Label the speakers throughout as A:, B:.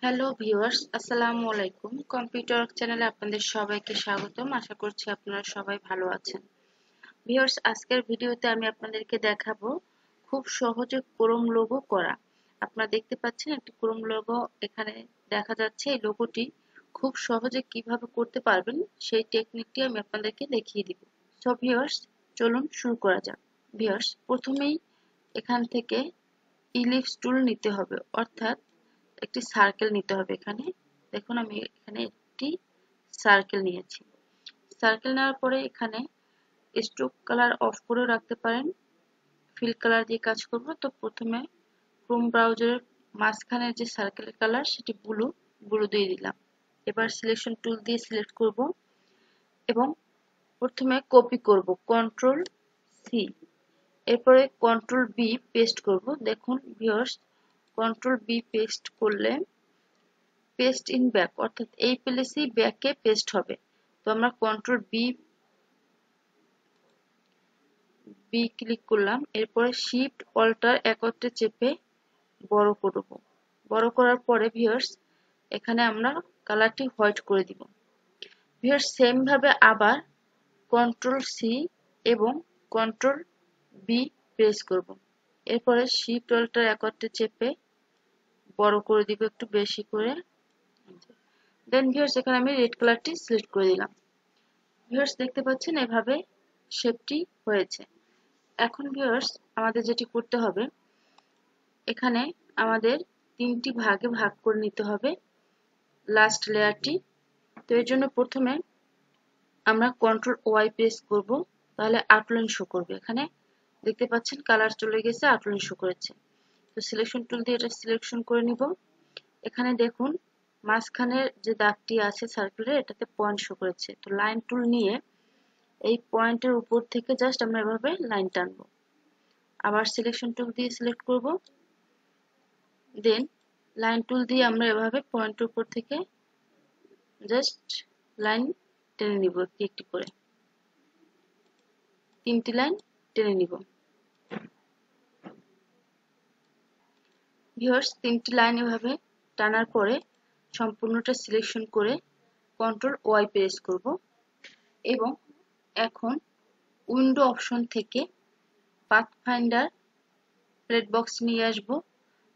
A: Hello viewers, আসসালামু আলাইকুম। Computer চ্যানেলে আপনাদের সবাইকে স্বাগতম। আশা করছি আপনারা সবাই ভালো আছেন। ভিউয়ার্স, আজকের ভিডিওতে আমি আপনাদেরকে দেখাবো খুব সহজে ক্রোম লোগো করা। আপনারা দেখতে পাচ্ছেন একটি ক্রোম লোগো এখানে দেখা যাচ্ছে। এই লোগোটি খুব সহজে কিভাবে করতে পারবেন সেই টেকনিকটি আমি আপনাদেরকে দেখিয়ে দিব। সো ভিউয়ার্স, চলুন শুরু করা যাক। ভিউয়ার্স, প্রথমেই এখান থেকে ইলিপস টুল নিতে হবে, অর্থাৎ একটি সার্কেল নিতে হবে। এখানে দেখুন আমি এখানে একটি সার্কেল নিয়েছি। সার্কেল নেওয়ার পরে এখানে স্ট্রোক কালার অফ করে রাখতে পারেন, ফিল কালার দিয়ে কাজ করব। তো প্রথমে ক্রোম ব্রাউজারের মাঝখানে যে সার্কেলের কালার সেটি ব্লু দিয়ে দিলাম। এবার সিলেকশন টুল দিয়ে সিলেক্ট করব এবং প্রথমে কপি করব কন্ট্রোল সি, এরপরে কন্ট্রোল বি পেস্ট করব। দেখুন ভিউয়ার্স, কন্ট্রোল বি পেস্ট করলে পেস্ট ইন ব্যাক, অর্থাৎ এই প্লেসেই ব্যাকে পেস্ট হবে। তো আমরা কন্ট্রোল বি ক্লিক করলাম, এরপরে শিফট অল্টার একত্রে চেপে বড় করব। বড় করার পরে ভিউয়ার্স এখানে আমরা কালারটি হোয়াইট করে দিব। ভিউয়ার্স সেম ভাবে আবার কন্ট্রোল সি এবং কন্ট্রোল বি প্রেস করব। এরপরে শিফট অল্টার একত্রে চেপে বড় করে দিব একটু বেশি করে। দেন ভিউয়ার্স এখানে আমি রেড কালারটি সিলেক্ট করে দিলাম। ভিউয়ার্স দেখতে পাচ্ছেন এভাবে শেপটি হয়েছে। এখন ভিউয়ার্স আমাদের যেটি করতে হবে, এখানে আমাদের তিনটি ভাগে ভাগ করে নিতে হবে লাস্ট লেয়ারটি। তো এর জন্য প্রথমে আমরা কন্ট্রোল ওয়াই প্রেস করব, তাহলে আউটলাইন শো করবে। এখানে দেখতে পাচ্ছেন কালার চলে গেছে, আউটলাইন শো করেছে। তো সিলেকশন টুল দিয়ে এটা সিলেকশন করে নিব। এখানে দেখুন মাঝখানের যে দাগটি আছে সার্কেলের, এটাতে পয়েন্ট শো করেছে। তো লাইন টুল নিয়ে এই পয়েন্টের উপর থেকে জাস্ট আমরা এভাবে লাইন টানবো। আবার সিলেকশন টুল দিয়ে সিলেক্ট করব, দেন লাইন টুল দিয়ে আমরা এভাবে পয়েন্টের উপর থেকে জাস্ট লাইন টেনে নিব একটি একটি করে। তিনটি লাইন টেনে নিব। ভিউয়ার্স তিনটি লাইন এভাবে টানার পরে সম্পূর্ণটা সিলেকশন করে কন্ট্রোল ওয়াই প্রেস করব এবং এখন উইন্ডো অপশন থেকে পাথফাইন্ডার প্লেট বক্স নিয়ে আসবো।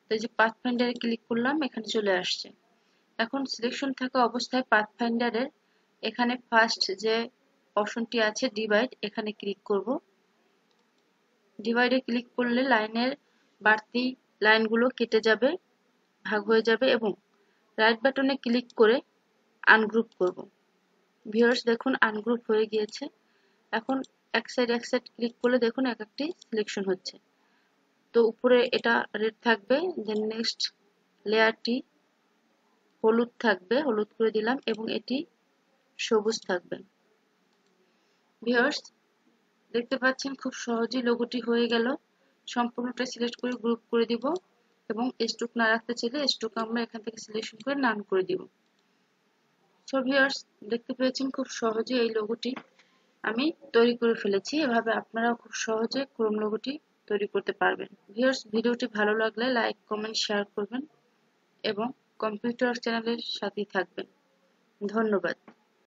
A: তো এই যে পাথফাইন্ডারে ক্লিক করলাম, এখানে চলে আসছে। এখন সিলেকশন থাকা অবস্থায় পাথফাইন্ডারের এখানে ফার্স্ট যে অপশনটি আছে ডিভাইড, এখানে ক্লিক করব। ডিভাইডে ক্লিক করলে লাইনের বাড়তি লাইনগুলো কেটে যাবে, ভাগ হয়ে যাবে এবং রাইট বাটনে ক্লিক করে আনগ্রুপ করব। ভিউয়ার্স দেখুন আনগ্রুপ হয়ে গিয়েছে। এখন এক সাইড ক্লিক করলে দেখুন এক একটি সিলেকশন হচ্ছে। তো উপরে এটা রেড থাকবে, দেন নেক্সট লেয়ারটি হলুদ থাকবে, হলুদ করে দিলাম এবং এটি সবুজ থাকবে। ভিউয়ার্স দেখতে পাচ্ছেন খুব সহজেই লোগোটি হয়ে গেল। সম্পূর্ণটা সিলেক্ট করে গ্রুপ করে দিব এবং স্ট্রোক না রাখতে চাইলে স্ট্রোক আমরা এখান থেকে সিলেকশন করে নান করে দিব। সো ভিউয়ার্স দেখতে পেয়েছেন খুব সহজে এই লোগোটি আমি তৈরি করে ফেলেছি। এভাবে আপনারাও খুব সহজে ক্রোম লোগোটি তৈরি করতে পারবেন। ভিউয়ার্স ভিডিওটি ভালো লাগলে লাইক, কমেন্ট, শেয়ার করবেন এবং কম্পিউটার চ্যানেলের সাথেই থাকবেন। ধন্যবাদ।